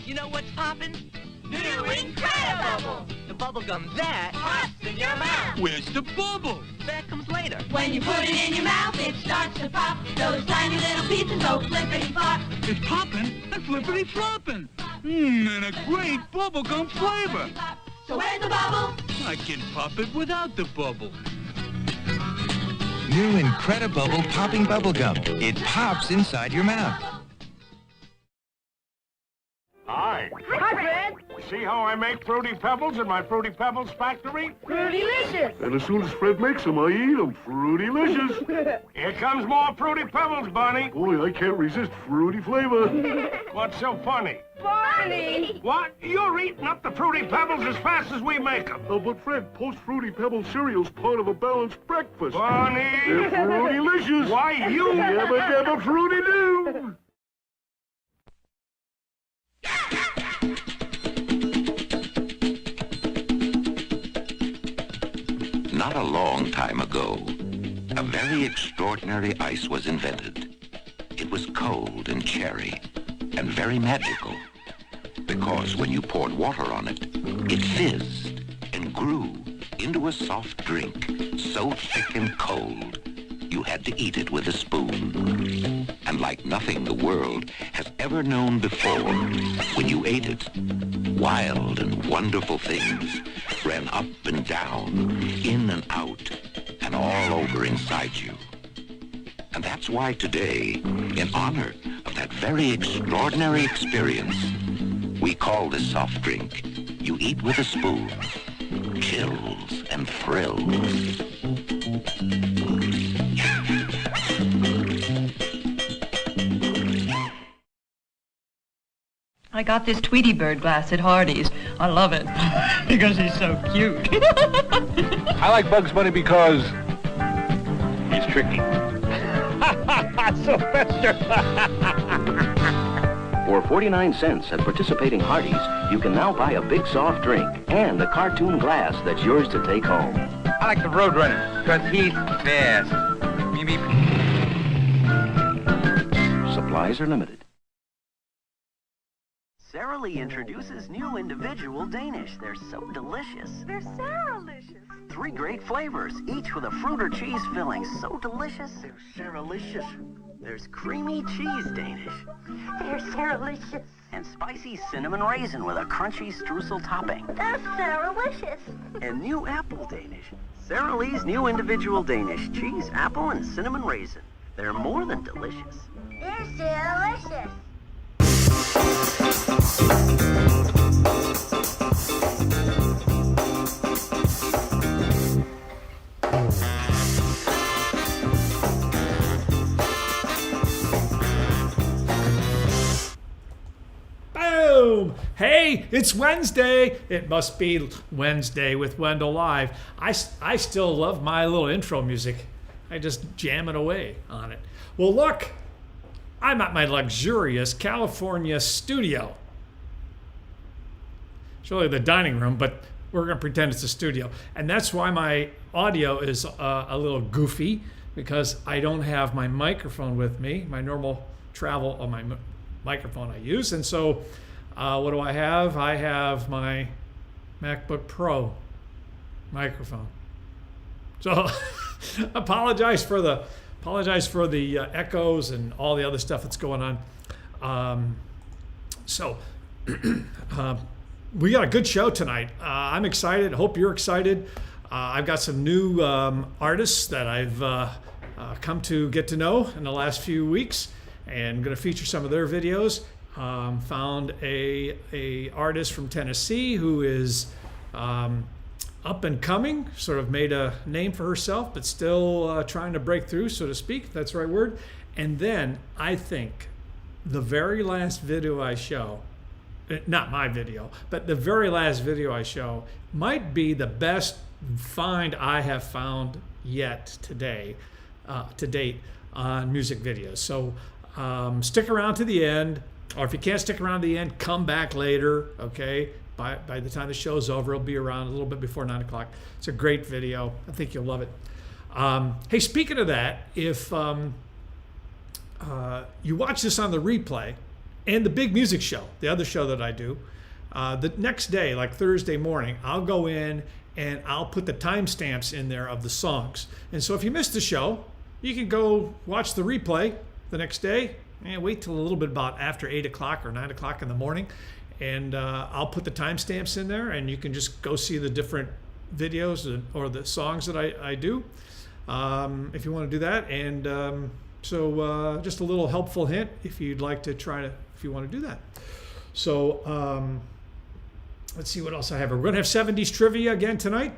You know what's poppin'? New Incredibubble! The bubble gum that Pops in your mouth! Where's the bubble? that comes later. When you put it in your mouth, it starts to pop. Those tiny little pieces go flippity flop. It's poppin' and flippity floppin'. And a great bubblegum flavor. So where's the bubble? I can pop it without the bubble. New Incredibubble popping bubblegum. It pops inside your mouth. Hi. Hi, Fred. See how I make Fruity Pebbles in my Fruity Pebbles factory? Fruitylicious. And as soon as Fred makes them, I eat them. Fruitylicious. Here comes more Fruity Pebbles, Bonnie. Boy, I can't resist fruity flavor. What's so funny? Barney. What? You're eating up the Fruity Pebbles as fast as we make them. Oh, but Fred, post-Fruity Pebbles cereal's part of a balanced breakfast. Bonnie. They're fruitylicious. Why, you yabba dabba fruity do. Not a long time ago, a very extraordinary ice was invented. It was cold and cherry and very magical because when you poured water on it, it fizzed and grew into a soft drink so thick and cold you had to eat it with a spoon. And like nothing the world has ever known before, when you ate it, wild and wonderful things ran up and down, in and out, and all over inside you. And that's why today, in honor of that very extraordinary experience, we call this soft drink you eat with a spoon, chills and thrills. I got this Tweety Bird glass at Hardee's. I love it because he's so cute. I like Bugs Bunny because he's tricky. Sylvester. For 49 cents at participating Hardee's, you can now buy a big soft drink and a cartoon glass that's yours to take home. I like the Roadrunner because he's fast. Beep, beep. Supplies are limited. Sara Lee introduces new individual Danish. They're so delicious. They're Saralicious. 3 great flavors, each with a fruit or cheese filling. So delicious. They're Saralicious. There's creamy cheese Danish. They're Saralicious. And spicy cinnamon raisin with a crunchy streusel topping. They're Saralicious. And new apple Danish. Sara Lee's new individual Danish. Cheese, apple, and cinnamon raisin. They're more than delicious. They're Saralicious. Boom! Hey, it's Wednesday. It must be Wednesday with Wendell Live. I still love my little intro music. I just jam it away on it. Well, look, I'm at my luxurious California studio. It's really the dining room, but we're going to pretend it's a studio. And that's why my audio is a little goofy, because I don't have my microphone with me, my normal travel on my microphone I use. And so what do I have? I have my MacBook Pro microphone. So apologize for the echoes and all the other stuff that's going on. We got a good show tonight. I'm excited. Hope you're excited. I've got some new artists that I've come to get to know in the last few weeks, and I'm going to feature some of their videos. Found a artist from Tennessee who is up and coming, sort of made a name for herself, but still trying to break through, so to speak, if that's the right word. And then I think the very last video I show, not my video, but the very last video I show might be the best find I have found yet today, to date, on music videos. So stick around to the end, or if you can't stick around to the end, come back later, okay? By the time the show's over, it'll be around a little bit before 9 o'clock. It's a great video. I think you'll love it. Hey, speaking of that, if you watch this on the replay, and the big music show, the other show that I do. The next day, like Thursday morning, I'll go in and I'll put the timestamps in there of the songs. And so if you missed the show, you can go watch the replay the next day and wait till a little bit about after 8 o'clock or 9 o'clock in the morning. And I'll put the timestamps in there, and you can just go see the different videos or the songs that I do if you want to do that. And so just a little helpful hint if you'd like to if you want to do that. So let's see what else I have. We're going to have 70s trivia again tonight,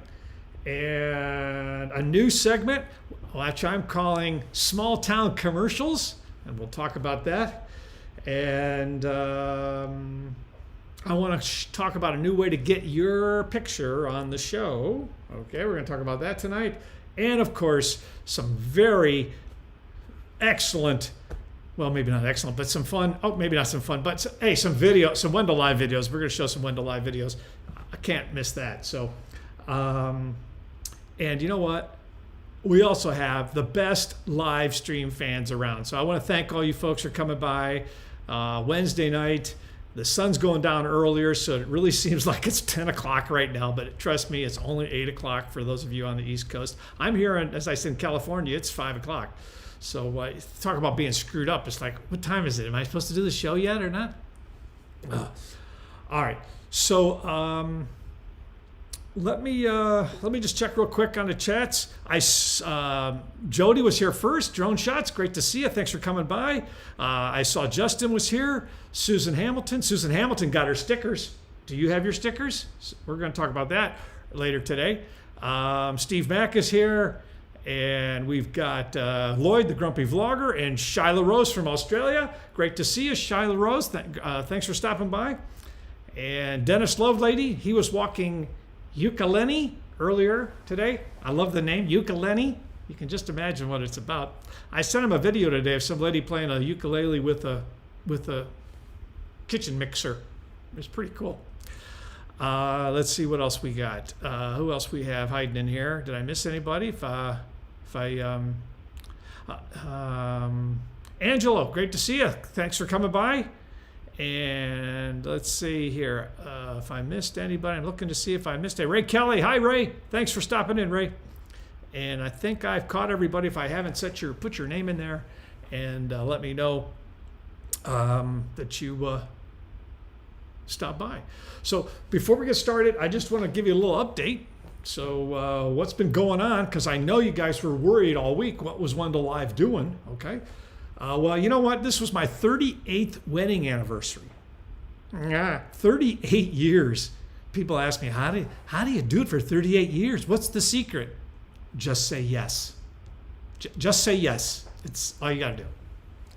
and a new segment, which I'm calling Small Town Commercials, and we'll talk about that. And I want to talk about a new way to get your picture on the show. Okay, we're going to talk about that tonight. And of course, some very excellent, well, maybe not excellent, but some fun. Oh, maybe not some fun, but hey, some Wendell Live videos. We're going to show some Wendell Live videos. I can't miss that. So, and you know what? We also have the best live stream fans around. So I want to thank all you folks for coming by Wednesday night. The sun's going down earlier, so it really seems like it's 10 o'clock right now, but trust me, it's only 8 o'clock for those of you on the East Coast. I'm here, as I said, in California, it's 5 o'clock. So talk about being screwed up. It's like, what time is it? Am I supposed to do the show yet or not? All right. So let me just check real quick on the chats. Jody was here first. Drone Shots, great to see you. Thanks for coming by. I saw Justin was here. Susan Hamilton got her stickers. Do you have your stickers? We're going to talk about that later today. Steve Mack is here. And we've got Lloyd, the Grumpy Vlogger, and Shyla Rose from Australia. Great to see you, Shyla Rose. Thanks for stopping by. And Dennis Lovelady, he was walking ukulele earlier today. I love the name, ukulele. You can just imagine what it's about. I sent him a video today of some lady playing a ukulele with a kitchen mixer. It was pretty cool. Let's see what else we got. Who else we have hiding in here? Did I miss anybody? Angelo, great to see you. Thanks for coming by. And let's see here. If I missed anybody, I'm looking to see if I missed it. Ray Kelly, hi Ray. Thanks for stopping in, Ray. And I think I've caught everybody. If I haven't put your name in there and let me know that you stop by. So before we get started, I just want to give you a little update. So what's been going on? Because I know you guys were worried all week. What was Wendell Live doing? Okay. Well, you know what? This was my 38th wedding anniversary. 38 years. People ask me, how do you do it for 38 years? What's the secret? Just say yes. Just say yes. It's all you got to do.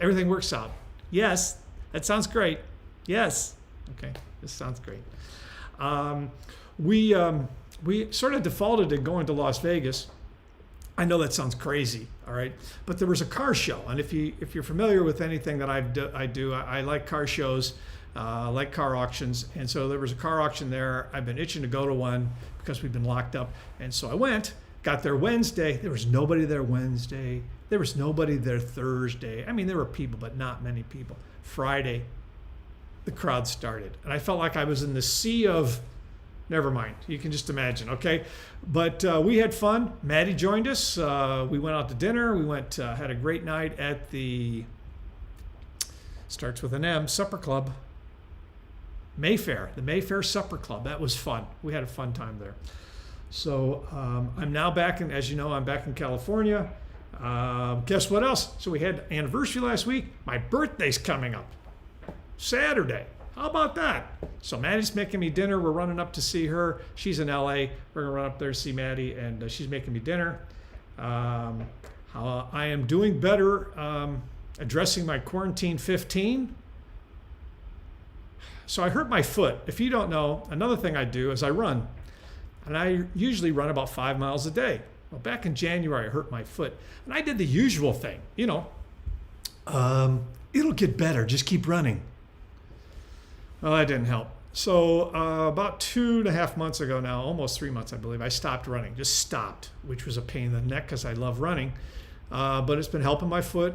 Everything works out. Yes. That sounds great. Yes. Okay. This sounds great. We sort of defaulted to going to Las Vegas. I know that sounds crazy, all right, but there was a car show, and if you're familiar with anything that I do, I like car shows, like car auctions, and so there was a car auction there. I've been itching to go to one because we've been locked up, and so I went. Got there Wednesday. There was nobody there Wednesday. There was nobody there Thursday. I mean, there were people, but not many people. Friday, the crowd started, and I felt like I was in the sea of. Never mind. You can just imagine, okay? But we had fun. Maddie joined us. We went out to dinner. We had a great night at the, starts with an M, Supper Club. Mayfair, the Mayfair Supper Club. That was fun. We had a fun time there. So I'm now back in, as you know, I'm back in California. Guess what else? So we had anniversary last week. My birthday's coming up. Saturday. How about that? So Maddie's making me dinner. We're running up to see her. She's in LA. We're going to run up there to see Maddie, and she's making me dinner. I am doing better addressing my quarantine 15. So I hurt my foot. If you don't know, another thing I do is I run. And I usually run about 5 miles a day. Well, back in January, I hurt my foot. And I did the usual thing. You know, it'll get better. Just keep running. Well, that didn't help. So about 2.5 months ago now, almost 3 months, I believe, I stopped running. Just stopped, which was a pain in the neck because I love running. But it's been helping my foot.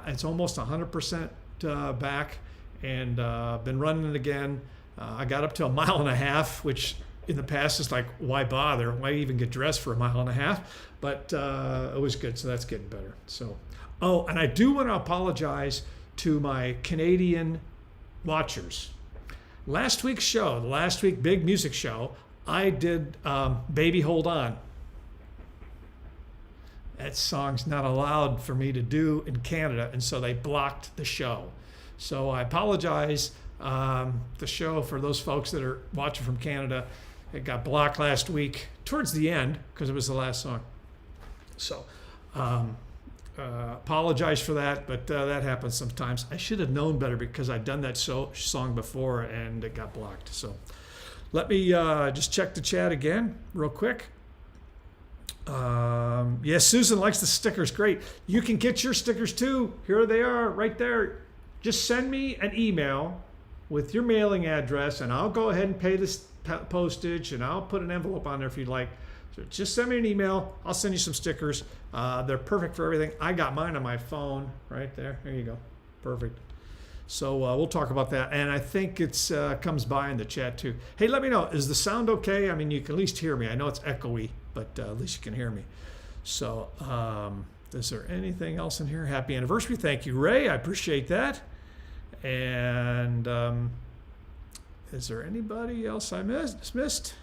It's almost 100% back. and been running again. I got up to 1.5 miles, which in the past is like, why bother? Why even get dressed for 1.5 miles? But it was good, so that's getting better. So, oh, and I do want to apologize to my Canadian watchers. Last week's show, the last week big music show, I did Baby Hold On. That song's not allowed for me to do in Canada, and so they blocked the show. So I apologize. The show, for those folks that are watching from Canada, it got blocked last week towards the end because it was the last song. So apologize for that, but that happens sometimes. I should have known better because I'd done that song before and it got blocked. So let me just check the chat again real quick. Yes, Susan likes the stickers. Great. You can get your stickers too. Here they are right there. Just send me an email with your mailing address and I'll go ahead and pay this postage and I'll put an envelope on there if you'd like. So just send me an email. I'll send you some stickers. They're perfect for everything. I got mine on my phone right there. There you go. Perfect. So we'll talk about that. And I think it's comes by in the chat too. Hey, let me know. Is the sound okay? I mean, you can at least hear me. I know it's echoey, but at least you can hear me. So is there anything else in here? Happy anniversary. Thank you, Ray. I appreciate that. And is there anybody else I missed?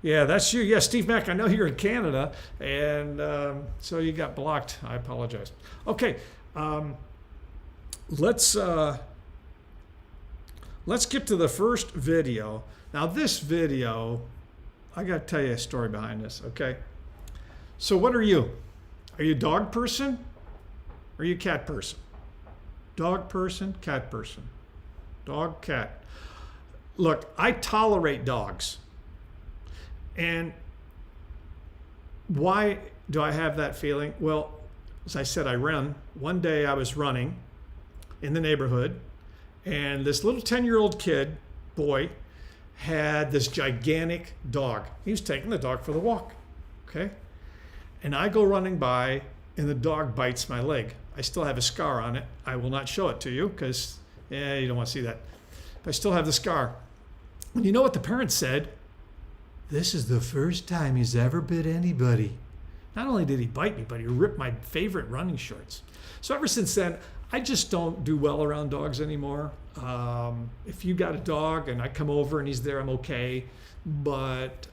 Yeah, that's you. Yeah, Steve Mack, I know you're in Canada, and so you got blocked. I apologize. Okay, let's get to the first video. Now, this video, I got to tell you a story behind this, okay? So what are you? Are you a dog person? Or are you a cat person? Dog person, cat person. Dog, cat. Look, I tolerate dogs. And why do I have that feeling? Well, as I said, I run. One day I was running in the neighborhood, and this little 10-year-old kid, boy, had this gigantic dog. He was taking the dog for the walk, okay? And I go running by, and the dog bites my leg. I still have a scar on it. I will not show it to you because, you don't want to see that. But I still have the scar. And you know what the parents said? This is the first time he's ever bit anybody. Not only did he bite me, but he ripped my favorite running shorts. So ever since then, I just don't do well around dogs anymore. If you got a dog and I come over and he's there, I'm okay. But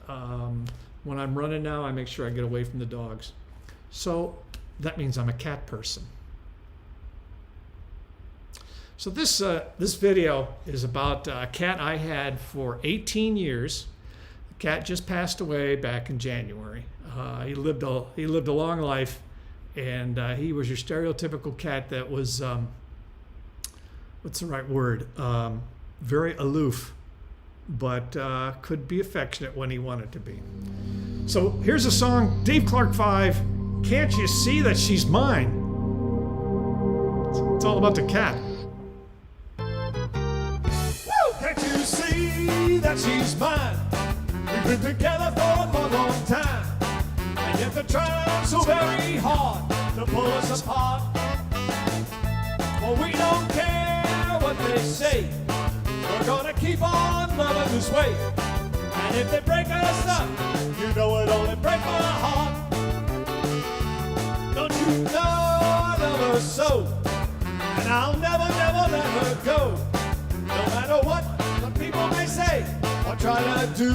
when I'm running now, I make sure I get away from the dogs. So that means I'm a cat person. So this video is about a cat I had for 18 years. The cat just passed away back in January. He lived a long life, and he was your stereotypical cat that was what's the right word? Very aloof, but could be affectionate when he wanted to be. So here's a song, Dave Clark 5. Can't you see that she's mine? It's all about the cat. Can't you see that she's mine? We've been together for a long, long time, and yet they're trying so very hard to pull us apart. Well, we don't care what they say. We're gonna keep on loving this way. And if they break us up, you know it only break my heart. Don't you know I love her so, and I'll never, never let her go. No matter what the people may say or try to do.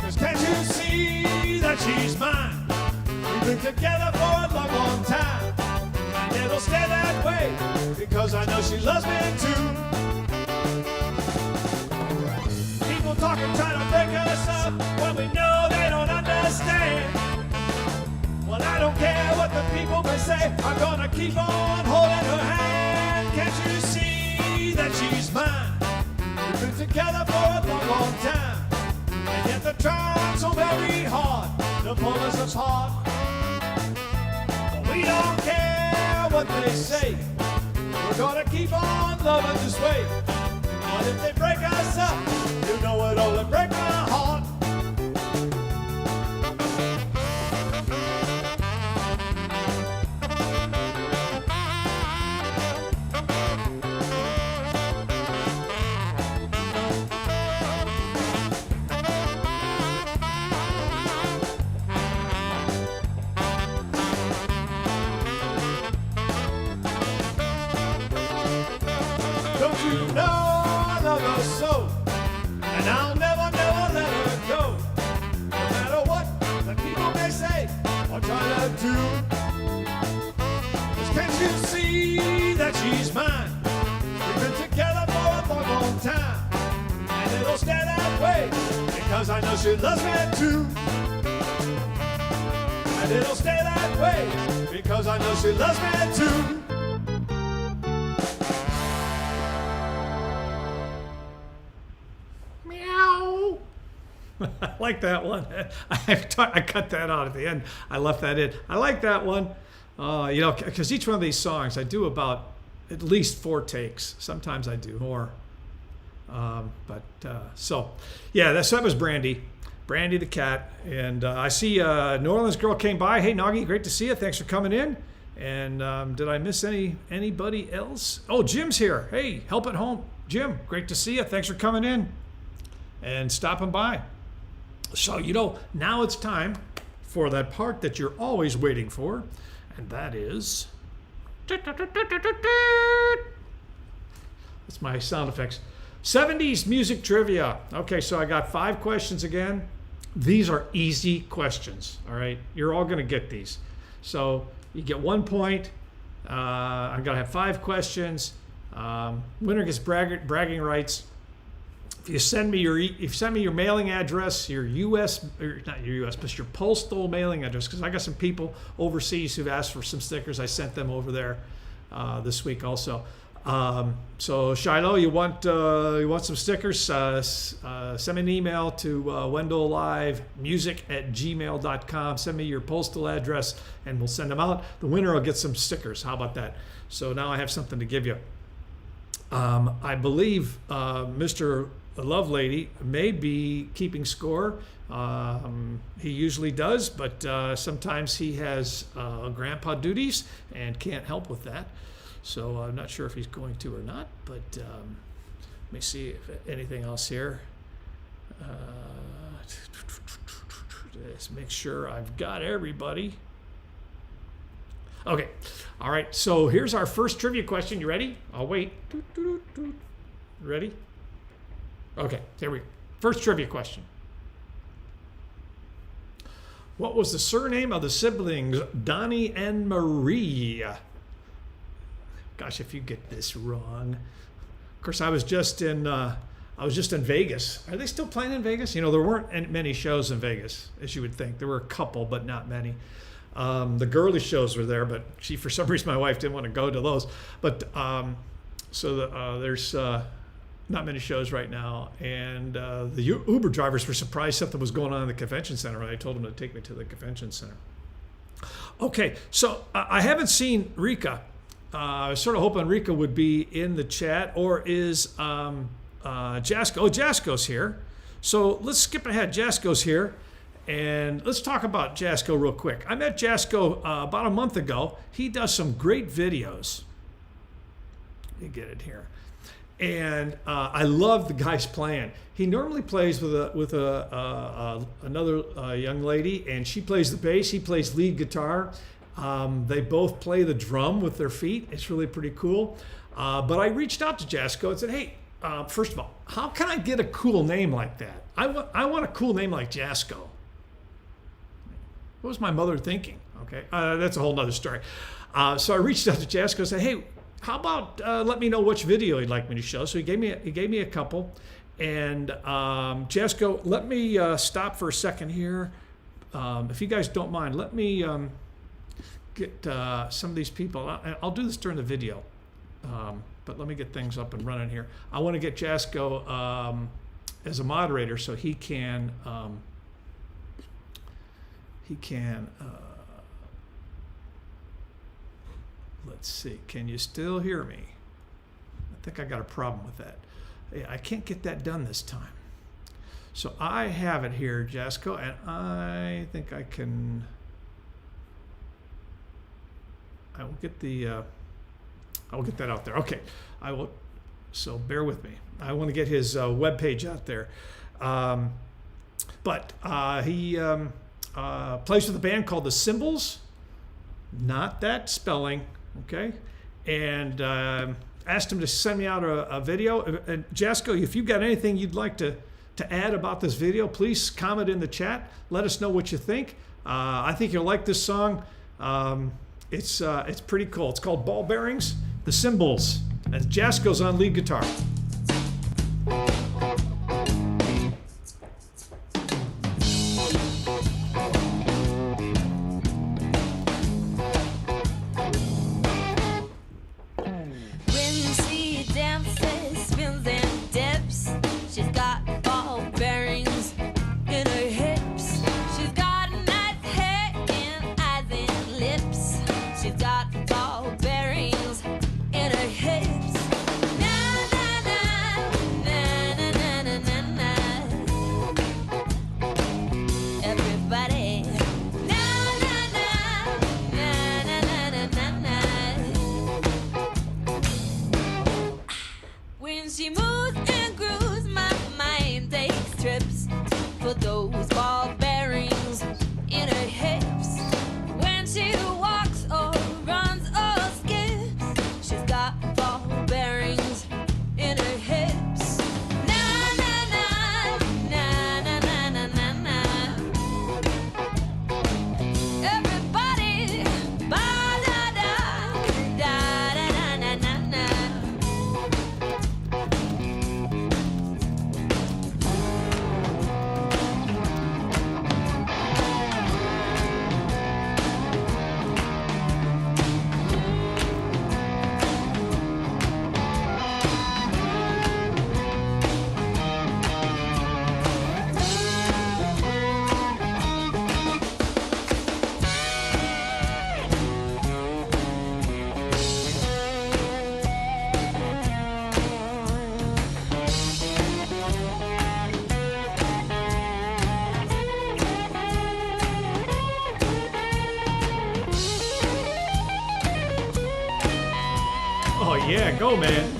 'Cause can't you see that she's mine? We've been together for a long, long time, and it'll stay that way because I know she loves me too. People talk and try to break us up when we know they don't understand. Well, I don't care what the people may say. I'm gonna keep on holding her hand. Can't you see that she's mine? We've been together for a long, long time, and yet they're trying so very hard to pull us apart. But we don't care what they say. We're gonna keep on loving this way. But if they break us up, you know it'll only break my heart. know she loves me too. And it'll stay that way, because I know she loves me too. Meow. I like that one. I cut that out at the end. I left that in. I like that one. You know, because each one of these songs, I do about at least 4 takes. Sometimes I do more. So, yeah, that was Brandy the cat. And I see New Orleans girl came by. Hey, Noggy, great to see you. Thanks for coming in. And did I miss anybody else? Oh, Jim's here. Hey, help at home. Jim, great to see you. Thanks for coming in and stopping by. So, you know, now it's time for that part that you're always waiting for. And that is... That's my sound effects. 70s music trivia. Okay, so I got 5 questions again. These are easy questions, all right? You're all going to get these. So you get 1 point. I'm going to have 5 questions. Winner gets bragging rights. If you send me your mailing address, your U.S. or not your U.S., but your postal mailing address, because I got some people overseas who've asked for some stickers. I sent them over there this week also. So Shiloh, you want some stickers? Send me an email to wendelllivemusic@gmail.com. Send me your postal address, and we'll send them out. The winner will get some stickers. How about that? So now I have something to give you. I believe Mr. Lovelady may be keeping score. He usually does, but sometimes he has grandpa duties and can't help with that. So I'm not sure if he's going to or not, but let me see if anything else here. Let's make sure I've got everybody. Okay. All right. So here's our first trivia question. You ready? I'll wait. Ready? Okay. Here we go. First trivia question. What was the surname of the siblings Donnie and Marie? Gosh, if you get this wrong. Of course, I was just in Vegas. Are they still playing in Vegas? You know, there weren't many shows in Vegas, as you would think. There were a couple, but not many. The girly shows were there, but for some reason, my wife didn't want to go to those. But there's not many shows right now. And the Uber drivers were surprised something was going on in the convention center. I told them to take me to the convention center. Okay, so I haven't seen Richa. I was sort of hoping Richa would be in the chat, or is Jasko? Oh, Jasko's here. So let's skip ahead. Jasko's here, and let's talk about Jasko real quick. I met Jasko about a month ago. He does some great videos. Let me get it here. And I love the guy's playing. He normally plays with another young lady, and she plays the bass. He plays lead guitar. They both play the drum with their feet. It's really pretty cool. But I reached out to Jasko and said, hey, first of all, how can I get a cool name like that? I want a cool name like Jasko. What was my mother thinking? Okay, that's a whole nother story. So I reached out to Jasko and said, hey, how about let me know which video you'd like me to show? So he gave me a couple. And Jasko, let me stop for a second here. If you guys don't mind, let me get some of these people. I'll do this during the video, but let me get things up and running here. I want to get Jasko as a moderator so he can let's see, can you still hear me? I think I got a problem with that. I can't get that done this time. So I have it here, Jasko, and I think I can. I will get that out there. Okay, I will. So bear with me. I want to get his webpage out there. But he plays with a band called The Symbols. Not that spelling, okay? And asked him to send me out a video. And Jasko, if you've got anything you'd like to add about this video, please comment in the chat. Let us know what you think. I think you'll like this song. It's pretty cool. It's called Ball Bearings, The Symbols, and Jasko's on lead guitar. Yeah, go, man.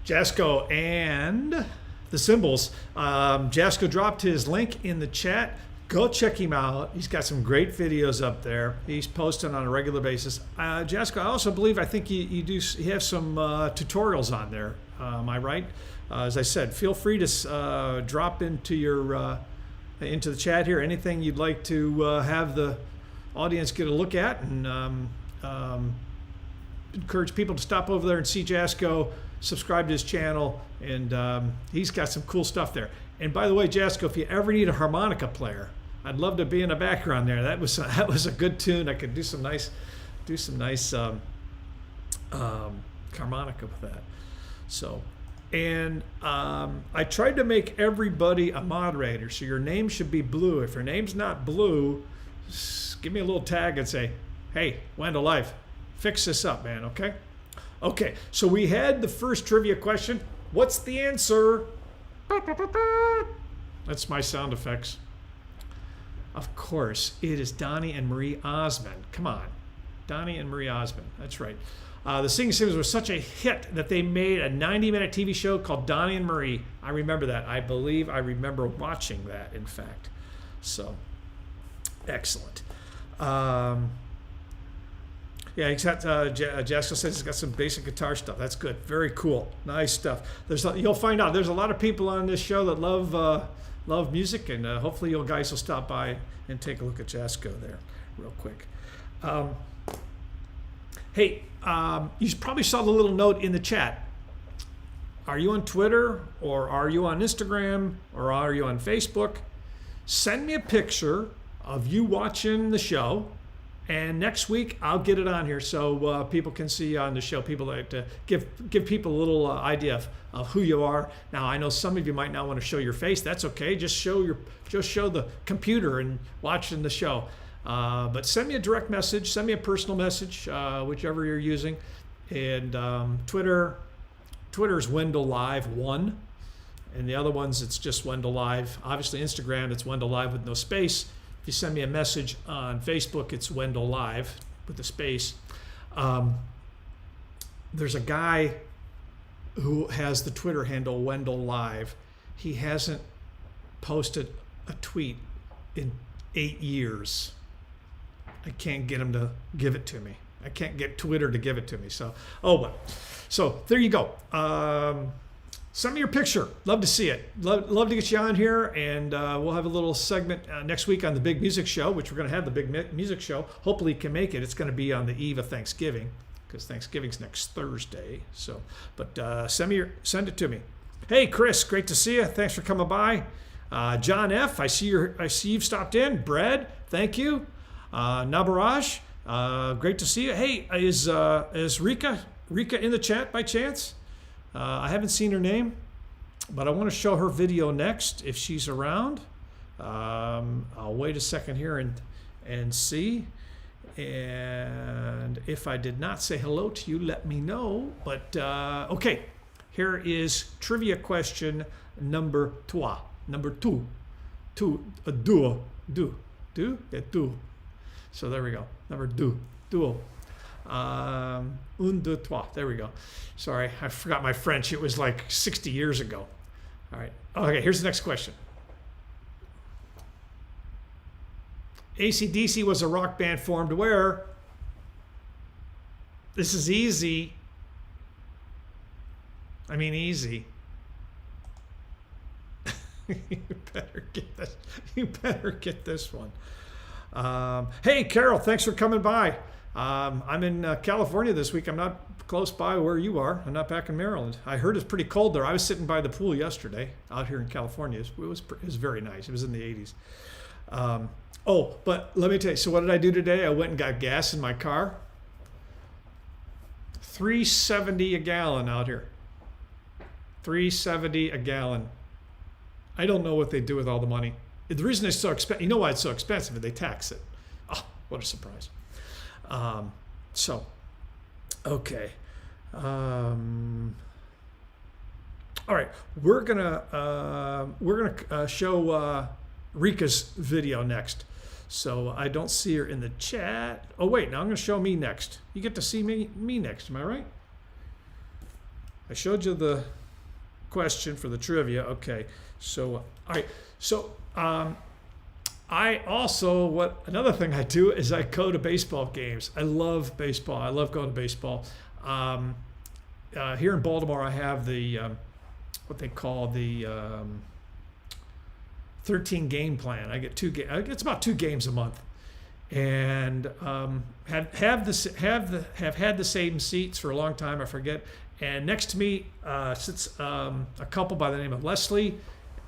Jasco and the Symbols. Jasco dropped his link in the chat. Go check him out. He's got some great videos up there. He's posting on a regular basis. Jasco, I also believe, I think you have some tutorials on there. Am I right? As I said, feel free to drop into your into the chat here anything you'd like to have the audience get a look at, and encourage people to stop over there and see Jasco, subscribe to his channel, and he's got some cool stuff there. And by the way, Jasco, if you ever need a harmonica player, I'd love to be in the background there. That was a good tune. I could do some nice harmonica with that. So, and I tried to make everybody a moderator, so your name should be blue. If your name's not blue, give me a little tag and say, hey, Wendell Live, fix this up, man, okay? Okay, so we had the first trivia question. What's the answer? That's my sound effects. Of course, it is Donnie and Marie Osmond. Come on, Donnie and Marie Osmond, that's right. The Singing Sims was such a hit that they made a 90-minute TV show called Donnie and Marie. I remember that. I believe I remember watching that, in fact. So, excellent. Yeah, exactly. Jasco says he's got some basic guitar stuff. That's good. Very cool. Nice stuff. You'll find out there's a lot of people on this show that love music, and hopefully you guys will stop by and take a look at Jasco there real quick. Hey, you probably saw the little note in the chat. Are you on Twitter, or are you on Instagram, or are you on Facebook? Send me a picture of you watching the show. And next week, I'll get it on here so people can see you on the show. People like to give people a little idea of who you are. Now, I know some of you might not want to show your face. That's okay. Just show the computer and watching the show. But send me a direct message. Send me a personal message, whichever you're using. And Twitter's Wendell Live 1. And the other ones, it's just Wendell Live. Obviously, Instagram, it's Wendell Live with no space. If you send me a message on Facebook, it's Wendell Live with a space. There's a guy who has the Twitter handle Wendell Live. He hasn't posted a tweet in 8 years. I can't get him to give it to me. I can't get Twitter to give it to me. So, oh well. So there you go. Send me your picture. Love to see it. Love to get you on here, and we'll have a little segment next week on the Big Music Show, which we're going to have the Big Music Show. Hopefully you can make it. It's going to be on the eve of Thanksgiving, because Thanksgiving's next Thursday. So, but send it to me. Hey, Chris, great to see you. Thanks for coming by. John F., I see you've stopped in. Brad, thank you. Nabaraj, great to see you. Hey, is Richa in the chat by chance? I haven't seen her name. But I want to show her video next if she's around. I'll wait a second here and see. And if I did not say hello to you, let me know. But okay, here is trivia question number two. Duo. Yeah, duo. So there we go. Number duo. Un, deux, trois. There we go. Sorry, I forgot my French. It was like 60 years ago. All right. Okay, here's the next question. AC/DC was a rock band formed where? This is easy. I mean, easy. You better get this. You better get this one. Hey, Carol, thanks for coming by. I'm in California this week. I'm not close by where you are. I'm not back in Maryland. I heard it's pretty cold there. I was sitting by the pool yesterday out here in California. It was very nice. It was in the 80s. Oh, but let me tell you. So what did I do today? I went and got gas in my car. $3.70 a gallon out here. $3.70 a gallon. I don't know what they do with all the money. The reason it's so expensive, you know why it's so expensive? They tax it. Oh, what a surprise. So, okay. All right, we're gonna show Richa's video next. So I don't see her in the chat. Oh wait, now I'm gonna show me next. You get to see me next. Am I right? I showed you the question for the trivia. Okay, so all right, so I also, another thing I do is I go to baseball games. I love baseball. I love going to baseball. Here in Baltimore, I have the what they call the 13 game plan. I get it's about 2 games a month, and have had the same seats for a long time. I forget. And next to me sits a couple by the name of Leslie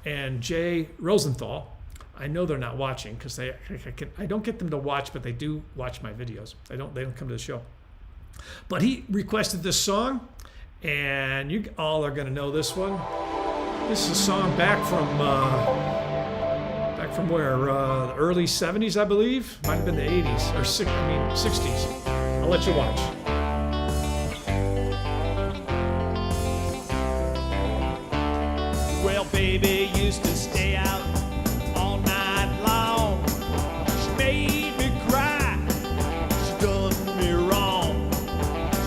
and Jay Rosenthal. I know they're not watching because I don't get them to watch, but they do watch my videos. They don't come to the show. But he requested this song, and you all are going to know this one. This is a song back from where? The early 70s, I believe. Might have been the 80s or 60s. I'll let you watch. Well, baby used to stay out all night long. She made me cry. She done me wrong.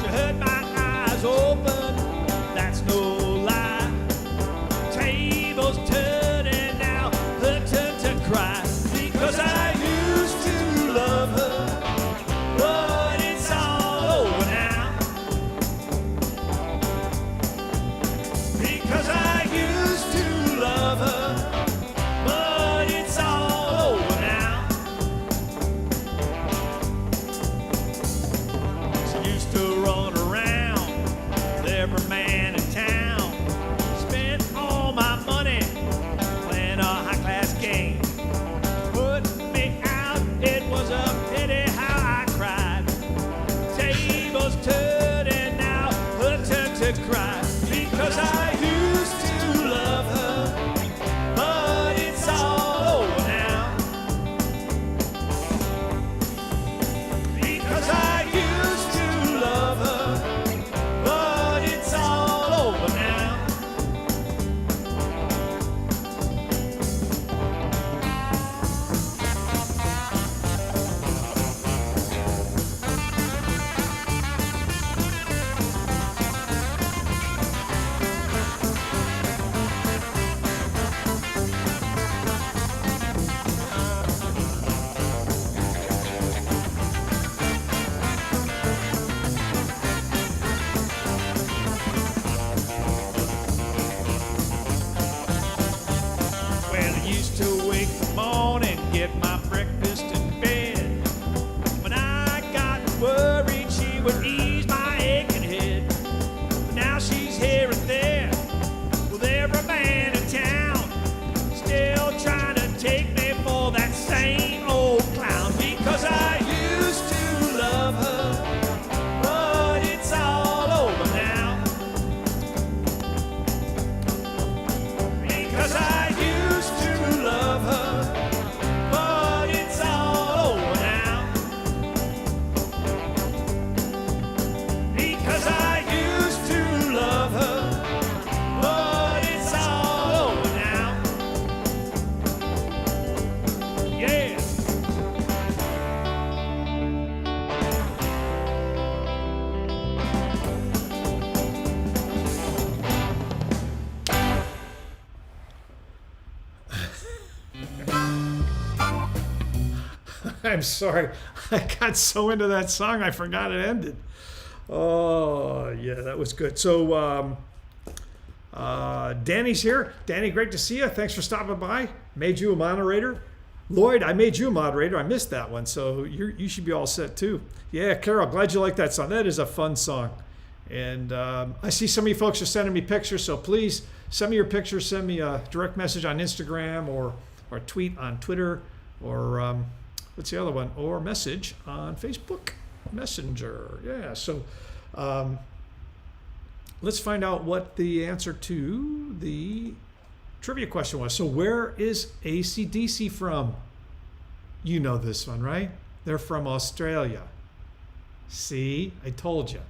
She heard my eyes open. That's no lie. Tables turning now, her turn to cry. Because I used to love her, but it's all over now. Because I used to love her, but it's all over now. She used to run around with every man in town. Spent all my money playing a high-class game. Put me out, it was a pity how I cried. Tables turning now, her turn to cry. Because I used to love her, but it's all over now. Because I used to love her, but it's all over now. I'm sorry. I got so into that song, I forgot it ended. Oh, yeah, that was good. So, Danny's here. Danny, great to see you. Thanks for stopping by. Made you a moderator. Lloyd, I made you a moderator. I missed that one, so you should be all set too. Yeah, Carol, glad you like that song. That is a fun song. And I see some of you folks are sending me pictures, so please send me your pictures. Send me a direct message on Instagram or tweet on Twitter or what's the other one? Or message on Facebook Messenger. Yeah, so let's find out what the answer to the trivia question was. So where is AC/DC from? You know this one, right? They're from Australia. See, I told you.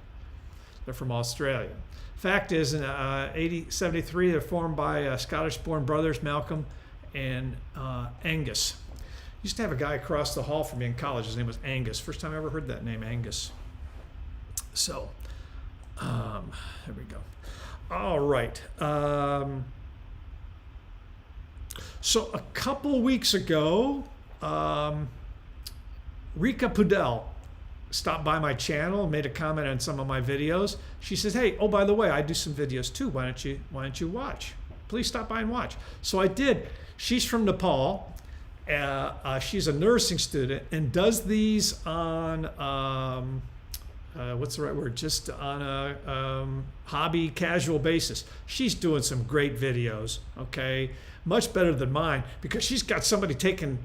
They're from Australia. Fact is, in 1873, they're formed by Scottish-born brothers Malcolm and Angus. Used to have a guy across the hall from me in college. His name was Angus. First time I ever heard that name, Angus. So, there we go. All right. So a couple weeks ago, Richa Poudel stopped by my channel, made a comment on some of my videos. She says, "Hey, oh, by the way, I do some videos too. Why don't you watch? Please stop by and watch." So I did. She's from Nepal. She's a nursing student and does these on what's the right word? Just on a hobby, casual basis. She's doing some great videos. Okay, much better than mine because she's got somebody taking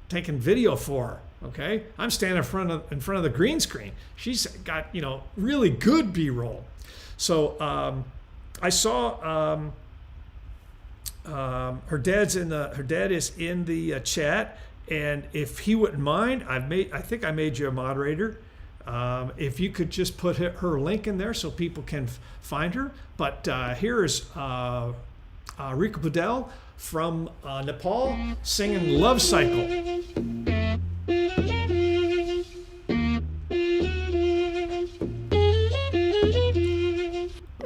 video for her. Okay, I'm standing in front of the green screen. She's got really good B-roll. So I saw her dad is in the chat, and if he wouldn't mind, I think I made you a moderator. If you could just put her link in there so people can find her. But here is Richa Poudel from Nepal singing Love Cycle.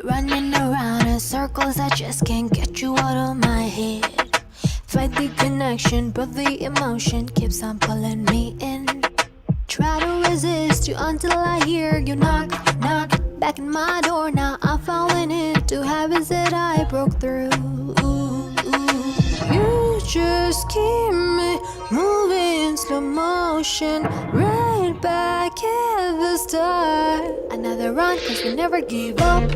Running around in circles, I just can't get you out of my head. Fight the connection, but the emotion keeps on pulling me in. Try to resist you until I hear you knock, knock back in my door. Now I'm falling into habits that I broke through. You just keep me moving slow motion, right back at the start. Another run, cause we never give up.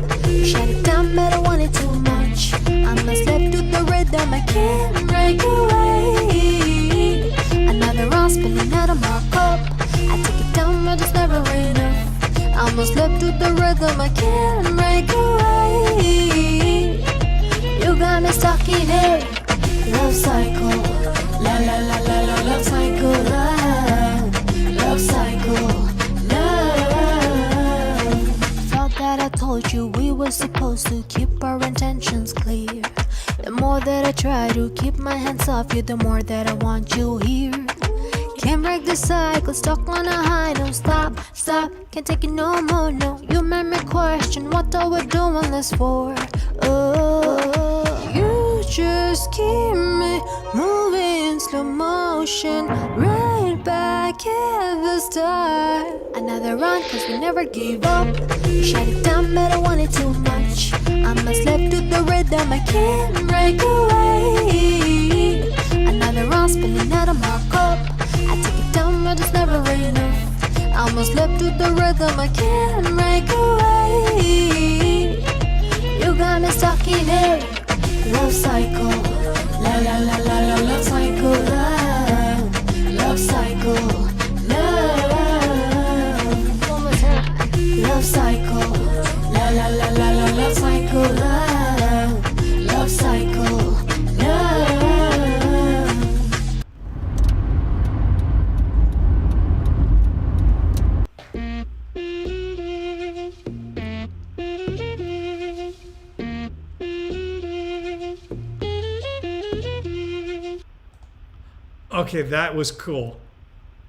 Shut it down, but I want it too much. I must slip to the rhythm, I can't break away. Another run, spinning out of my cup. I take it down, but it's never enough. I must slip to the rhythm, I can't break away. You got me stuck in it. Love cycle, la la la la la, love cycle, love cycle, love. Thought that I told you we were supposed to keep our intentions clear. The more that I try to keep my hands off you, the more that I want you here. Can't break the cycle, stuck on a high, no stop, can't take it no more, no. You made me question what are we doing this for? Oh, you just keep me moving slow motion, right back at the start. Another run, cause we never give up. Shut it down, but I want it too much. I must slip to the rhythm, I can't break away. Another run, spinning out of my cup. I take it down, but it's never enough. I must slip to the rhythm, I can't break away. You got me stuck in it. Love cycle, la la la la la, love cycle, love cycle, love. One more time. Love cycle, la la la la la, love cycle, love cycle, love. Okay, that was cool.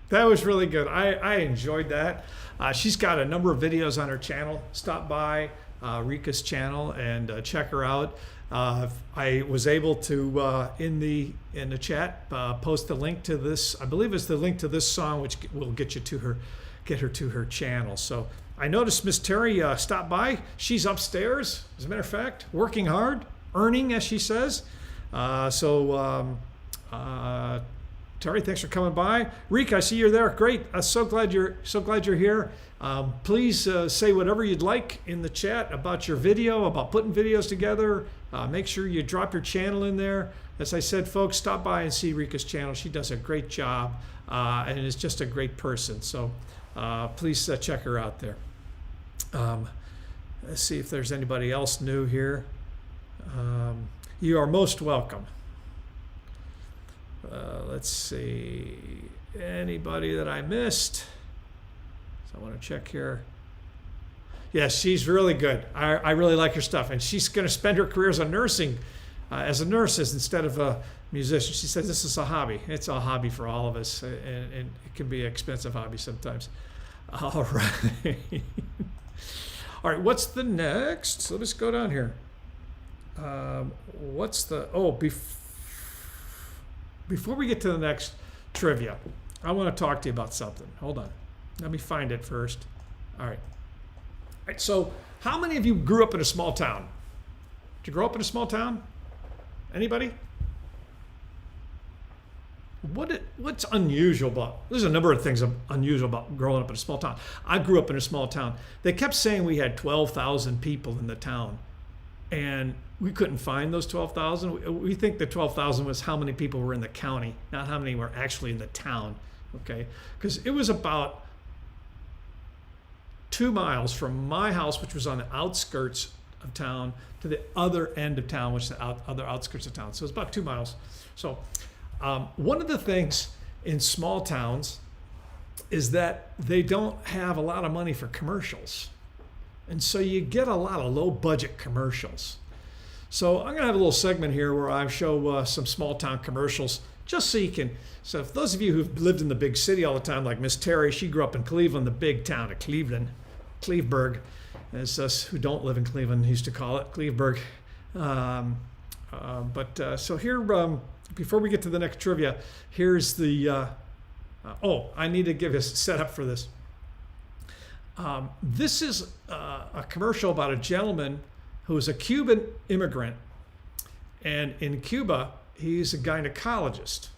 That was really good. I enjoyed that. She's got a number of videos on her channel. Stop by Richa's channel and check her out. I was able to in the chat post the link to this. I believe it's the link to this song, which will get her to her channel. So I noticed Miss Terry stopped by. She's upstairs, as a matter of fact, working hard, earning, as she says. Terry, thanks for coming by. Richa, I see you're there. Great. I'm so glad you're here. Please say whatever you'd like in the chat about your video, about putting videos together. Make sure you drop your channel in there. As I said, folks, stop by and see Richa's channel. She does a great job and is just a great person. So please check her out there. Let's see if there's anybody else new here. You are most welcome. Let's see, anybody that I missed. So I want to check here. Yes, she's really good. I really like her stuff, and she's going to spend her career as a nurse instead of a musician. She said this is a hobby. It's a hobby for all of us, and it can be an expensive hobby sometimes. All right. All right, what's the next? So let's go down here. Before we get to the next trivia, I want to talk to you about something. Hold on. Let me find it first. All right. So how many of you grew up in a small town? Did you grow up in a small town? Anybody? What's unusual about? There's a number of things unusual about growing up in a small town. I grew up in a small town. They kept saying we had 12,000 people in the town, and we couldn't find those 12,000. We think the 12,000 was how many people were in the county, not how many were actually in the town, okay? Because it was about 2 miles from my house, which was on the outskirts of town, to the other end of town, which is the other outskirts of town. So it's about 2 miles. So one of the things in small towns is that they don't have a lot of money for commercials. And so you get a lot of low budget commercials. So I'm gonna have a little segment here where I show some small town commercials, just so you can, so if those of you who've lived in the big city all the time, like Miss Terry, she grew up in Cleveland, the big town of Cleveburg, as us who don't live in Cleveland used to call it, Cleveburg. So here, before we get to the next trivia, here's the, I need to give a setup for this. This is a commercial about a gentleman who is a Cuban immigrant, and in Cuba he's a gynecologist,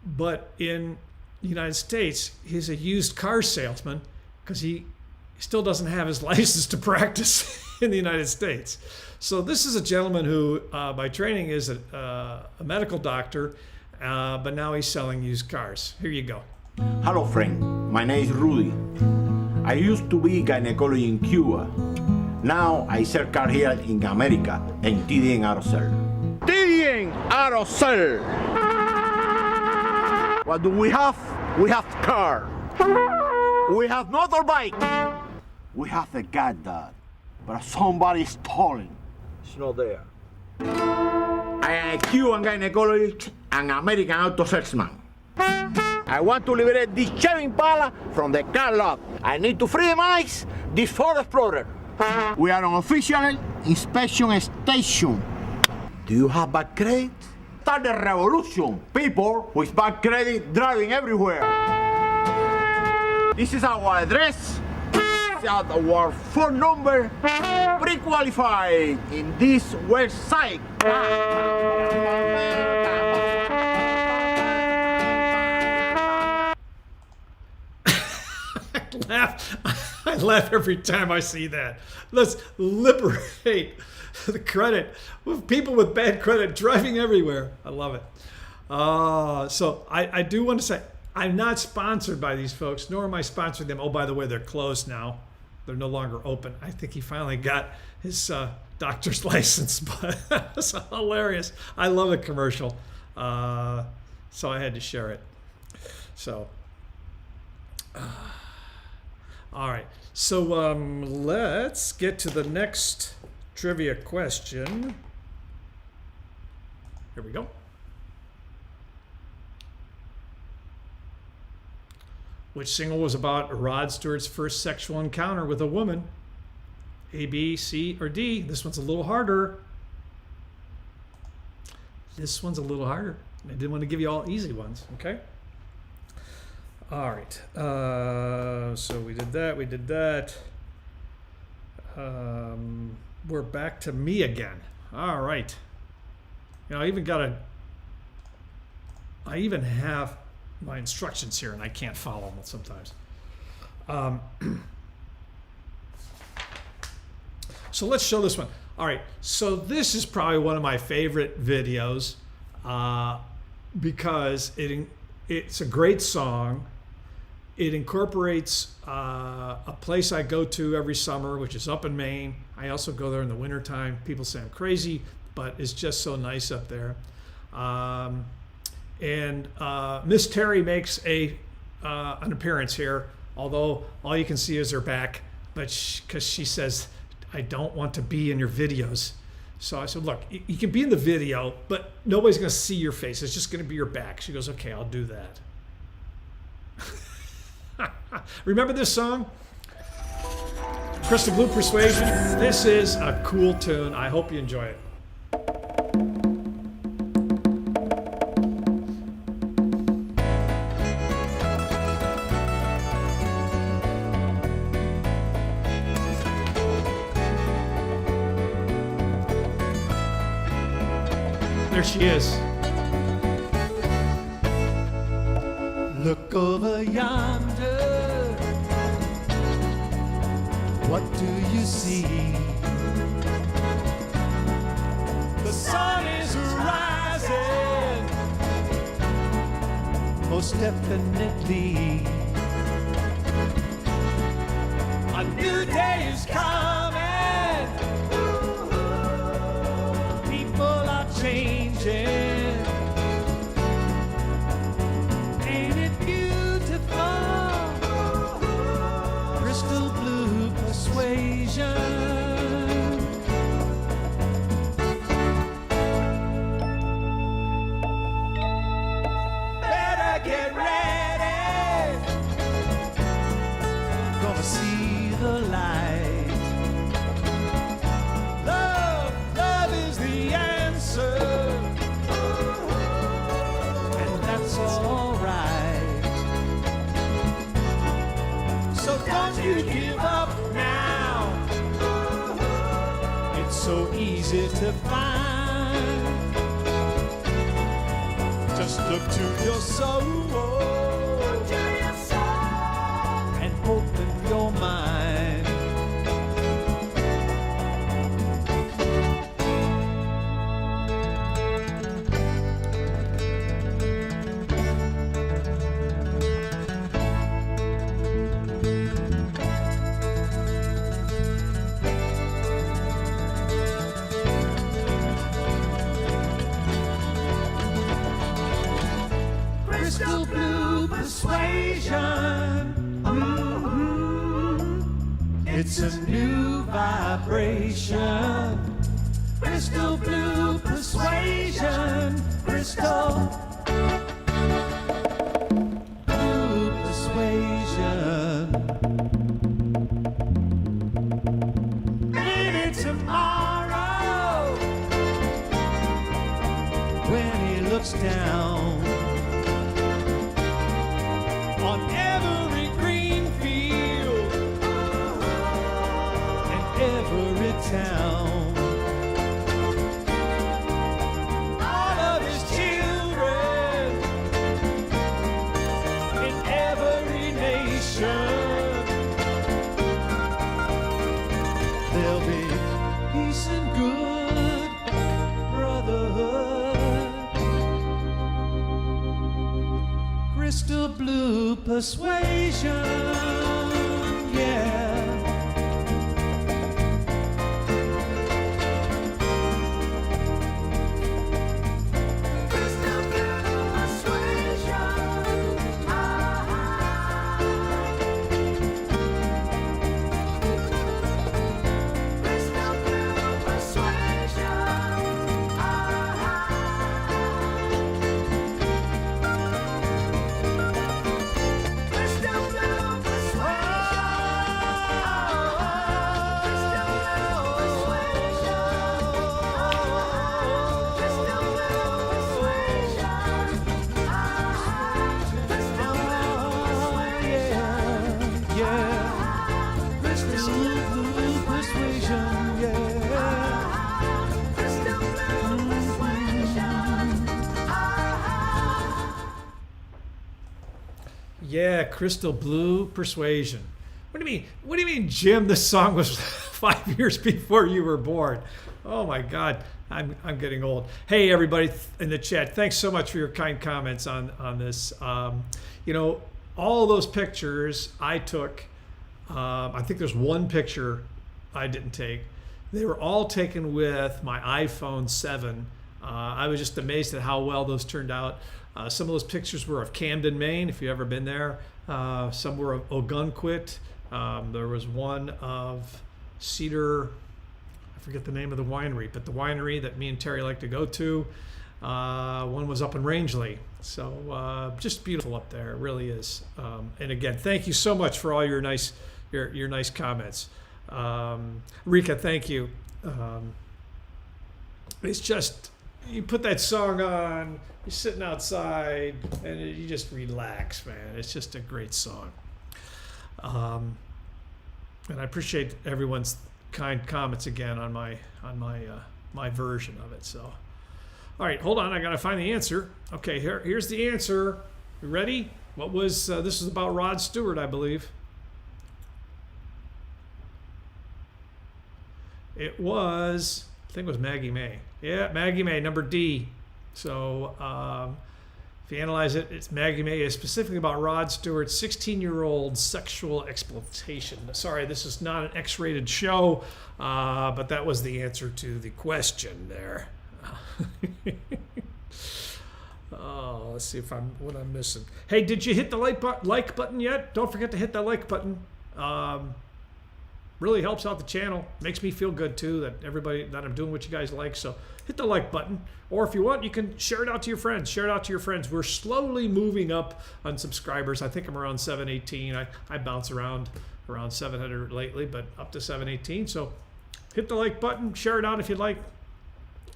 but in the United States he's a used car salesman because he still doesn't have his license to practice in the United States. So this is a gentleman who by training is a medical doctor, but now he's selling used cars. Here you go. Hello friend, my name is Rudy. I used to be gynecology in Cuba. Now I sell car here in America in TDN Auto Sale. TDN Auto Sale. What do we have? We have car. We have motorbike. We have the got that, but somebody stolen. It's not there. I am a Cuban gynecologist and American auto salesman. I want to liberate this Chevy Impala from the car lot. I need to freemize this Ford Explorer. We are on official inspection station. Do you have bad credit? Start the revolution. People with bad credit driving everywhere. This is our address. This is our phone number. Pre-qualified in this website. I laugh every time I see that. Let's liberate the credit with people with bad credit driving everywhere. I love it. So I do want to say, I'm not sponsored by these folks, nor am I sponsoring them. Oh, by the way, they're closed now. They're no longer open. I think he finally got his doctor's license, but that's hilarious. I love the commercial. So I had to share it. So, all right. So let's get to the next trivia question. Here we go. Which single was about Rod Stewart's first sexual encounter with a woman? A, B, C, or D? This one's a little harder. This one's a little harder. I didn't want to give you all easy ones, okay? All right. So we did that. We're back to me again. All right. You know, I even have my instructions here, and I can't follow them sometimes. So let's show this one. All right, so this is probably one of my favorite videos because it's a great song. It incorporates a place I go to every summer, which is up in Maine. I also go there in the wintertime. People say I'm crazy, but it's just so nice up there. And Miss Terry makes an appearance here, although all you can see is her back, but because she says, I don't want to be in your videos. So I said, look, you can be in the video, but nobody's going to see your face. It's just going to be your back. She goes, okay, I'll do that. Remember this song? Crystal Blue Persuasion. This is a cool tune. I hope you enjoy it. There she is. Look over yonder. What do you see? The sun is rising, most definitely. A new day is coming. People are changing. Ain't it beautiful? Crystal blue persuasion. Better get ready. Gonna see the light. Love is the answer. And that's alright. So don't you give up now. It's so easy to find. Just look to your soul. And open your mind. Crystal blue persuasion. It's a new vibration. Crystal blue persuasion. Crystal blue persuasion. Maybe tomorrow, when he looks down on every green field and every town, all of his children in every nation, there'll be peace and good brotherhood. Crystal blue persuasion, yeah. Crystal blue persuasion, Crystal blue persuasion, Crystal Yeah, Crystal Blue, Persuasion. What do you mean? What do you mean, Jim? This song was 5 years before you were born. Oh my God, I'm getting old. Hey, everybody in the chat, thanks so much for your kind comments on this. You know, all those pictures I took. I think there's one picture I didn't take. They were all taken with my iPhone 7. I was just amazed at how well those turned out. Some of those pictures were of Camden, Maine, if you've ever been there. Some were of Ogunquit. There was one of Cedar, I forget the name of the winery, but the winery that me and Terry like to go to. One was up in Rangeley. So just beautiful up there, it really is. And again, thank you so much for all your nice comments. Richa, thank you. It's just, you put that song on, you're sitting outside, and you just relax, man. It's just a great song. And I appreciate everyone's kind comments again on my version of it. So, all right, hold on, I gotta find the answer. Okay, here's the answer. You ready? What was this is about Rod Stewart, I believe. It was, I think it was Maggie May. Yeah, Maggie May, number D. So if you analyze it, it's Maggie May is specifically about Rod Stewart's 16-year-old sexual exploitation. Sorry, this is not an X-rated show, but that was the answer to the question there. Oh, let's see what I'm missing. Hey, did you hit the like button yet? Don't forget to hit that like button. Really helps out the channel. Makes me feel good too that I'm doing what you guys like. So hit the like button, or if you want, you can share it out to your friends. Share it out to your friends. We're slowly moving up on subscribers. I think I'm around 718. I bounce around 700 lately, but up to 718. So hit the like button. Share it out if you'd like.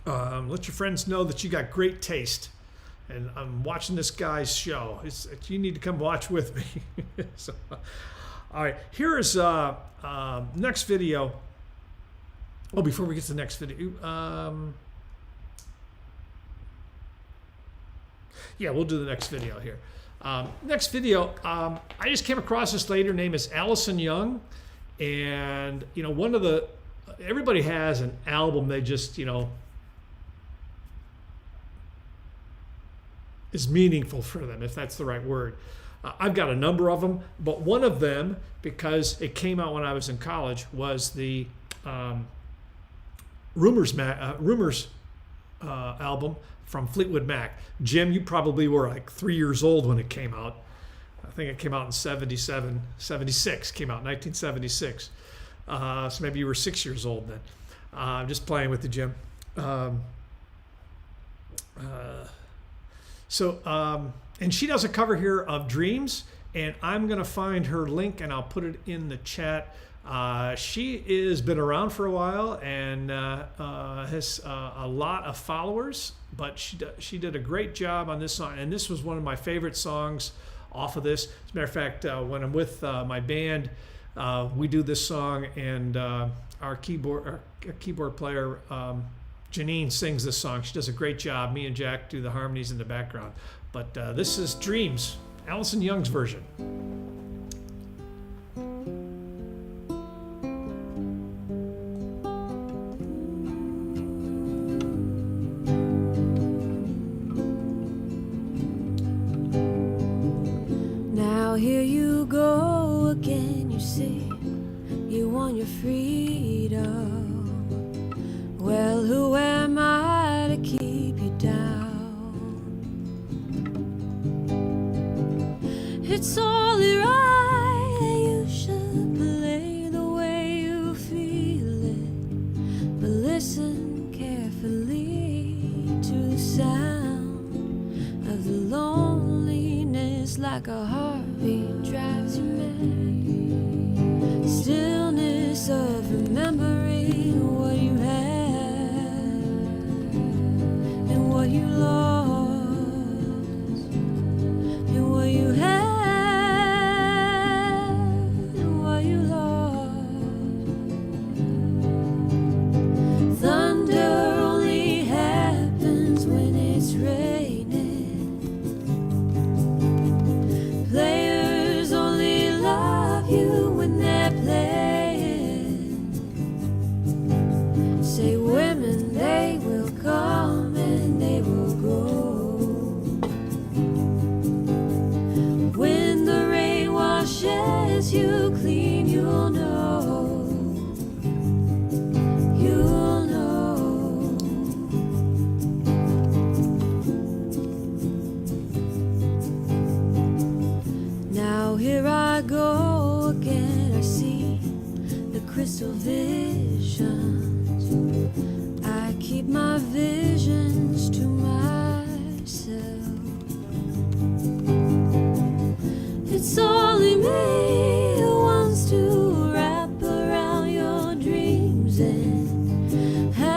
Let your friends know that you got great taste. And I'm watching this guy's show. You need to come watch with me. So, all right, here is next video. Oh, before we get to the next video, yeah, we'll do the next video here. Next video, I just came across this lady. Her name is Allison Young, and you know, everybody has an album they just, you know, is meaningful for them, if that's the right word. I've got a number of them, but one of them, because it came out when I was in college, was the Rumors album from Fleetwood Mac. Jim, you probably were like 3 years old when it came out. I think it came out in 76, came out in 1976. So maybe you were 6 years old then. I'm just playing with you, Jim. And she does a cover here of Dreams, and I'm going to find her link and I'll put it in the chat. She has been around for a while and has a lot of followers, but she did a great job on this song, and this was one of my favorite songs off of this. As a matter of fact, when I'm with my band, we do this song, and our keyboard player, Janine, sings this song. She does a great job. Me and Jack do the harmonies in the background. But this is Dreams, Allison Young's version. Now here you go again, you say you want your freedom. Well, who am I to keep you down? It's only right that you should play the way you feel it, but listen carefully to the sound of the loneliness, like a heartbeat drives you mad. Stillness of remembering what you had and what you lost and what you had. Players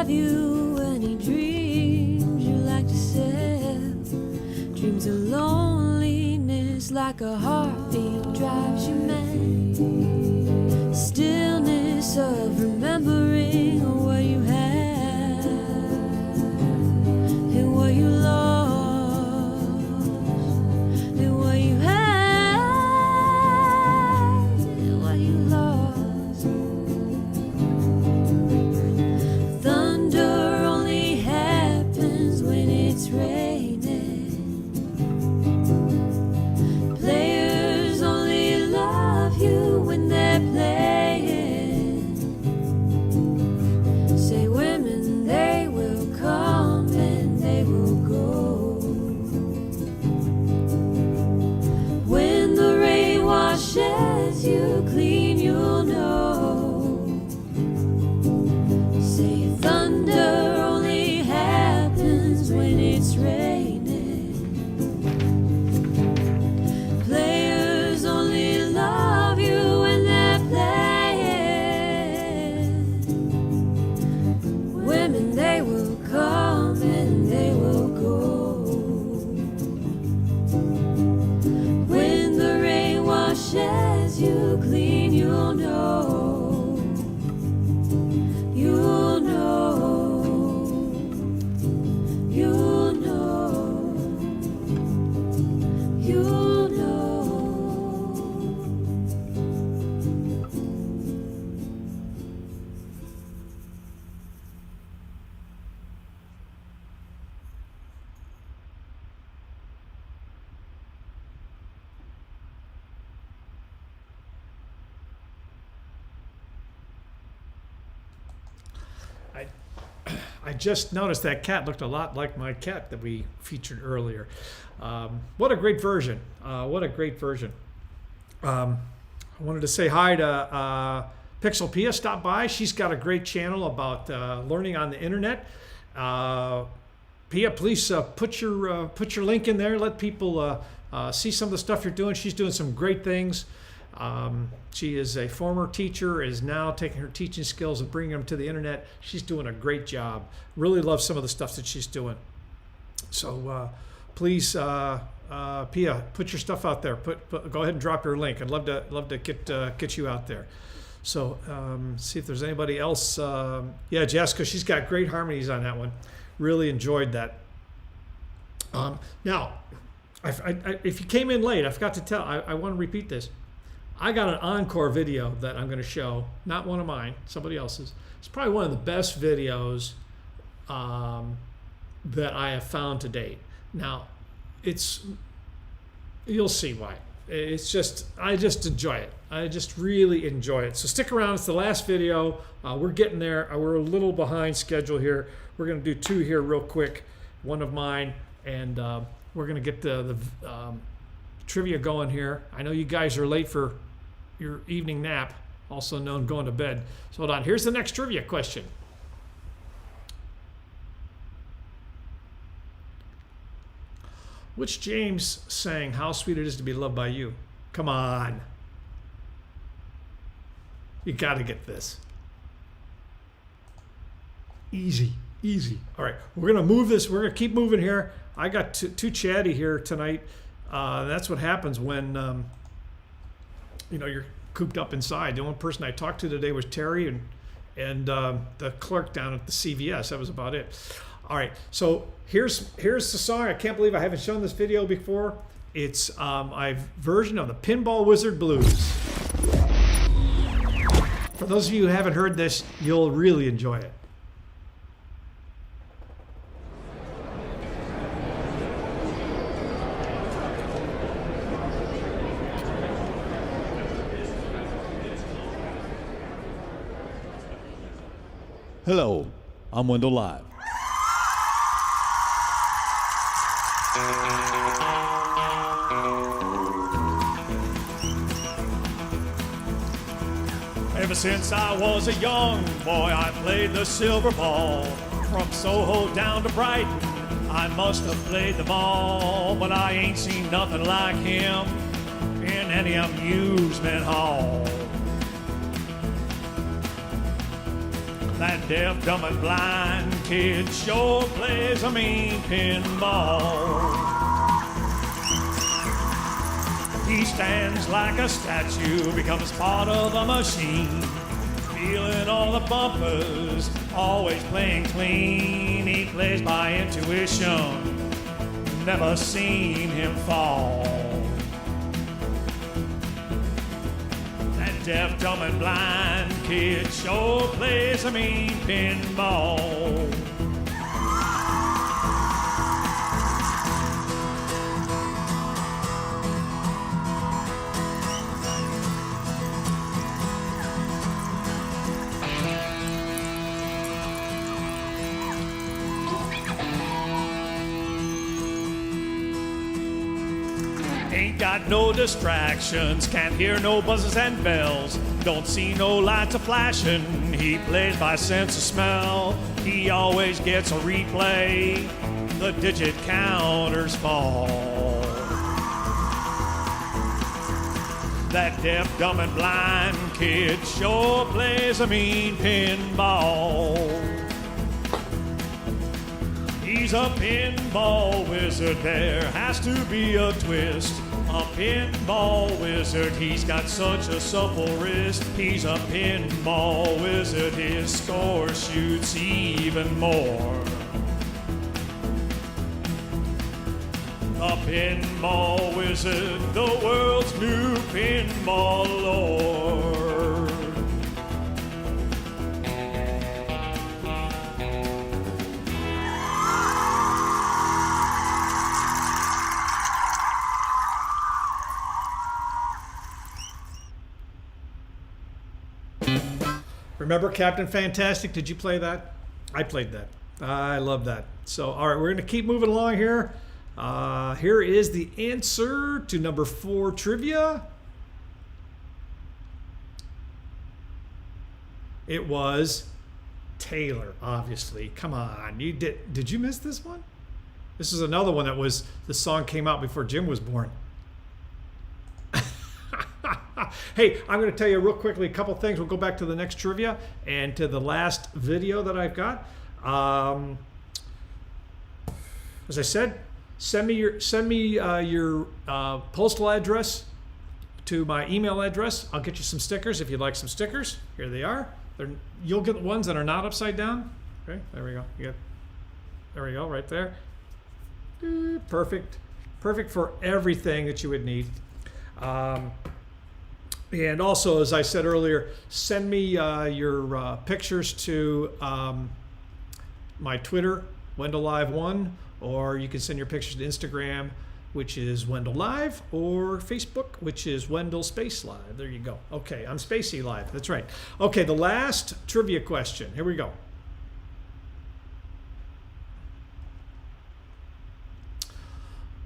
Have you any dreams you like to sell? Dreams of loneliness like a heartbeat drives you mad. Stillness of remembering what you had and what you lost and what you had and what you lost. Thunder only happens when it's raining. Players only love you when they're playing. Say women, they will come and they will go. When the rain washes you clean, you'll know. Say thunder only happens when it's raining. Players only love you when they're playing. Women, they will come and they will go. When the rain washes you clean, you'll know. You'll know. You'll know. You'll know. I just noticed that cat looked a lot like my cat that we featured earlier. What a great version. What a great version. I wanted to say hi to Pixel Pia, stopped by. She's got a great channel about learning on the internet. Pia, please put your link in there. Let people see some of the stuff you're doing. She's doing some great things. She is a former teacher, is now taking her teaching skills and bringing them to the internet. She's doing a great job. Really love some of the stuff that she's doing. So please, Pia, put your stuff out there. Go ahead and drop your link. I'd love to get you out there. So see if there's anybody else. Yeah, Jessica, she's got great harmonies on that one. Really enjoyed that. Now, if you came in late, I forgot to tell. I want to repeat this. I got an encore video that I'm going to show, not one of mine, somebody else's. It's probably one of the best videos that I have found to date. Now, you'll see why. I just enjoy it. I just really enjoy it. So stick around. It's the last video. We're getting there. We're a little behind schedule here. We're going to do two here real quick, one of mine, and we're going to get the trivia going here. I know you guys are late for your evening nap, also known going to bed. So hold on. Here's the next trivia question. Which James sang "How Sweet It Is to Be Loved by You"? Come on. You got to get this. Easy. All right, we're going to move this. We're going to keep moving here. I got too chatty here tonight. That's what happens when you're cooped up inside. The only person I talked to today was Terry and the clerk down at the CVS. That was about it. All right, so here's the song. I can't believe I haven't shown this video before. It's my version of the Pinball Wizard Blues. For those of you who haven't heard this, you'll really enjoy it. Hello, I'm Wendell Live. Ever since I was a young boy, I played the silver ball. From Soho down to Brighton, I must have played them all. But I ain't seen nothing like him in any amusement hall. That deaf, dumb, and blind kid sure plays a mean pinball. He stands like a statue, becomes part of the machine, feeling all the bumpers, always playing clean. He plays by intuition, never seen him fall. That deaf, dumb, and blind kid sure plays a mean pinball. Ain't got no distractions, can't hear no buzzes and bells, don't see no lights a flashing. He plays by sense of smell, he always gets a replay, the digit counters fall. That deaf, dumb, and blind kid sure plays a mean pinball. He's a pinball wizard, there has to be a twist. A pinball wizard, he's got such a supple wrist. He's a pinball wizard, his score shoots even more. A pinball wizard, the world's new pinball lord. Remember Captain Fantastic? Did you play that? I played that. I love that. So, all right, we're going to keep moving along here. Here is the answer to number 4 trivia. It was Taylor, obviously. Come on. You did you miss this one? This is another one that was, the song came out before Jim was born. Hey, I'm going to tell you real quickly a couple things. We'll go back to the next trivia and to the last video that I've got. As I said, send me your postal address to my email address. I'll get you some stickers if you'd like some stickers. Here they are. You'll get ones that are not upside down. Okay, there we go. There we go, right there. Perfect. Perfect for everything that you would need. And also, as I said earlier, send me your pictures to my Twitter, Wendell Live 1, or you can send your pictures to Instagram, which is Wendell Live, or Facebook, which is Wendell Space Live. There you go. Okay, I'm Spacey Live. That's right. Okay, the last trivia question. Here we go.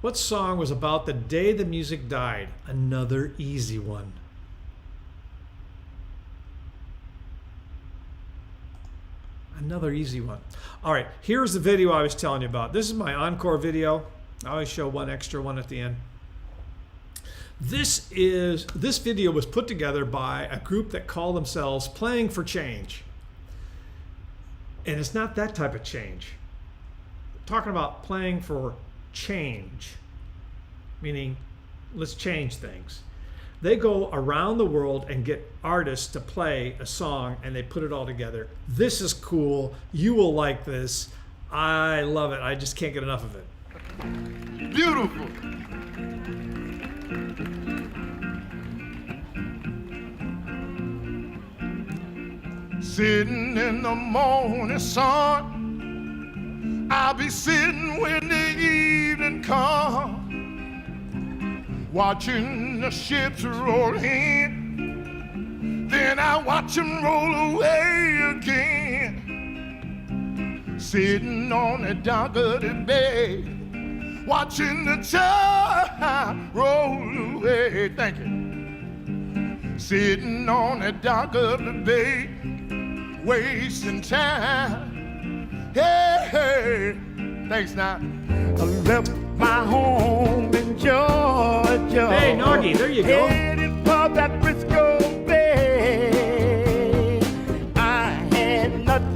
What song was about the day the music died? Another easy one. Another easy one. All right, here's the video I was telling you about. This is my encore video. I always show one extra one at the end. This video was put together by a group that call themselves Playing for Change. And it's not that type of change. I'm talking about playing for change, meaning let's change things. They go around the world and get artists to play a song and they put it all together. This is cool. You will like this. I love it. I just can't get enough of it. Beautiful. Sitting in the morning sun, I'll be sitting when the evening comes, watching the ships roll in, then I watch them roll away again. Sitting on the dock of the bay, watching the tide roll away. Thank you. Sitting on the dock of the bay, wasting time. Hey, hey. Thanks now. I left my home in Georgia. Hey, Noggy, there you go. Headed for that Frisco Bay. I had nothing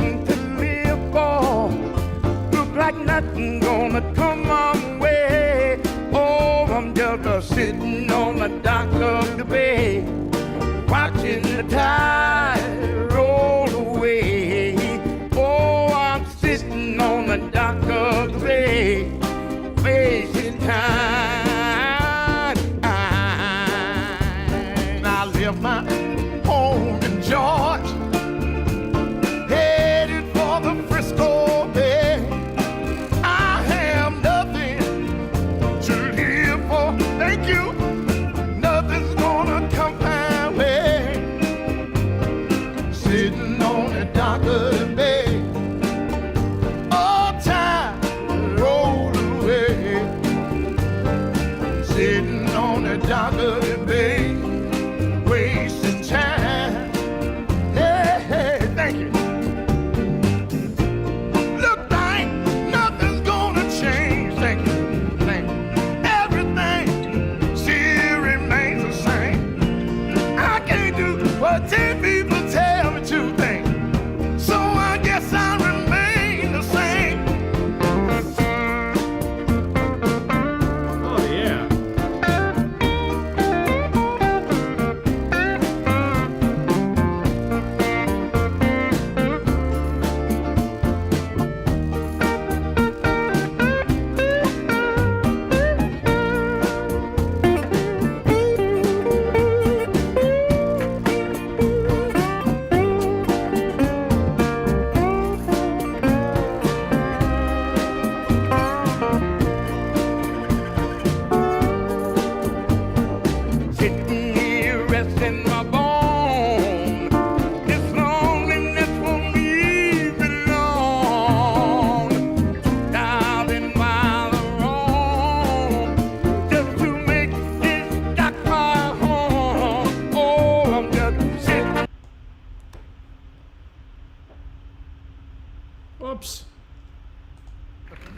Whoops.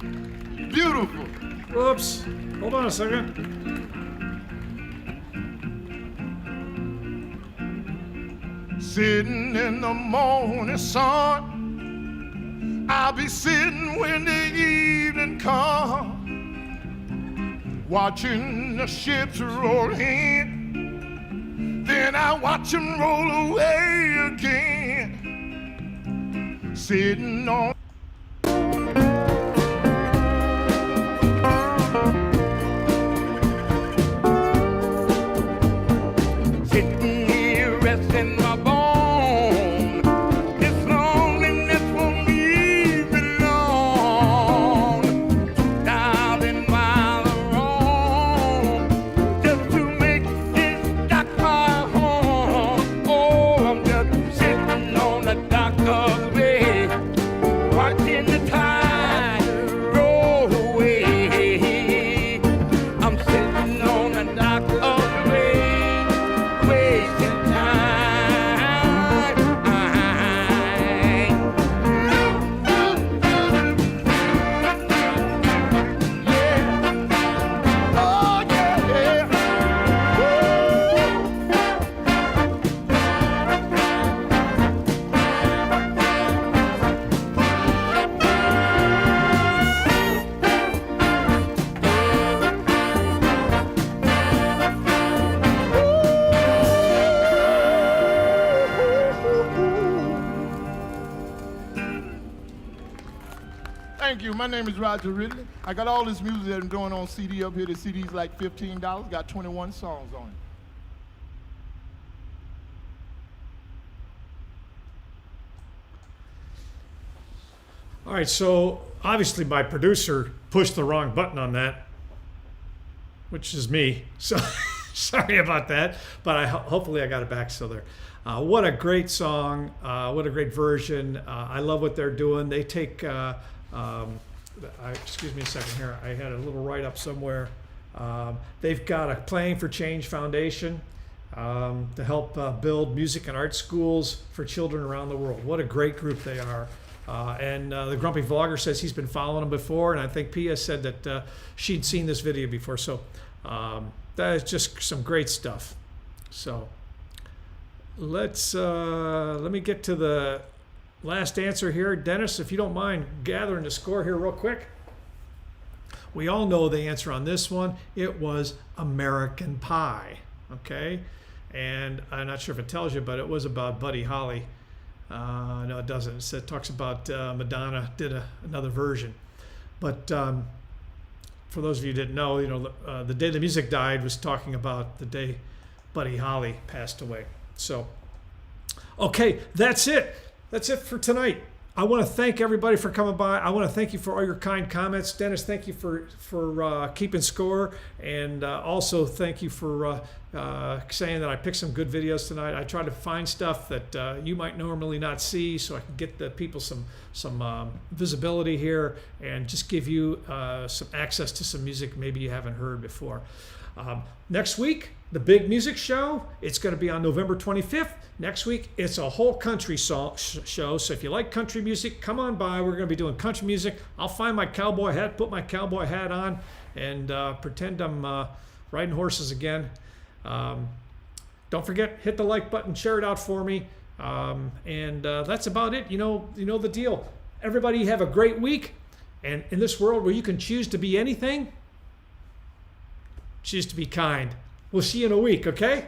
Beautiful. Whoops. Hold on a second. Sitting in the morning sun, I'll be sitting when the evening comes, watching the ships roll in, then I watch them roll away again, sitting on sitting here resting my bones. This loneliness won't leave me alone. 2,000 miles around just to make this dock my home. Oh, I'm just sitting on the dock of the bay, watching the tide roll away. I'm sitting on the dock of the bay, wasting time. Yeah. Oh, yeah. Thank you. My name is Roger Ridley. I got all this music that I'm doing on CD up here. The CD's like $15. Got 21 songs on it. All right, so obviously my producer pushed the wrong button on that, which is me. So sorry about that, but hopefully I got it back. So there. What a great song! What a great version! I love what they're doing. They take. Excuse me a second here. I had a little write-up somewhere. They've got a Playing for Change Foundation to help build music and art schools for children around the world. What a great group they are. And the Grumpy Vlogger says he's been following them before, and I think Pia said that she'd seen this video before. So that is just some great stuff. So let me get to the last answer here. Dennis, if you don't mind gathering the score here real quick. We all know the answer on this one. It was American Pie, okay? And I'm not sure if it tells you, but it was about Buddy Holly. No, it doesn't. It talks about Madonna did another version. But for those of you who didn't know, the day the music died was talking about the day Buddy Holly passed away. So, okay, that's it. That's it for tonight. I want to thank everybody for coming by. I want to thank you for all your kind comments. Dennis, thank you for keeping score. And also thank you for saying that I picked some good videos tonight. I tried to find stuff that you might normally not see so I can get the people some visibility here and just give you some access to some music maybe you haven't heard before. Next week, the big music show, it's going to be on November 25th. Next week, it's a whole country show. So if you like country music, come on by. We're going to be doing country music. I'll find my cowboy hat, put my cowboy hat on, and pretend I'm riding horses again. Don't forget, hit the like button, share it out for me. And that's about it. You know the deal. Everybody have a great week. And in this world where you can choose to be anything, choose to be kind. We'll see you in a week, okay?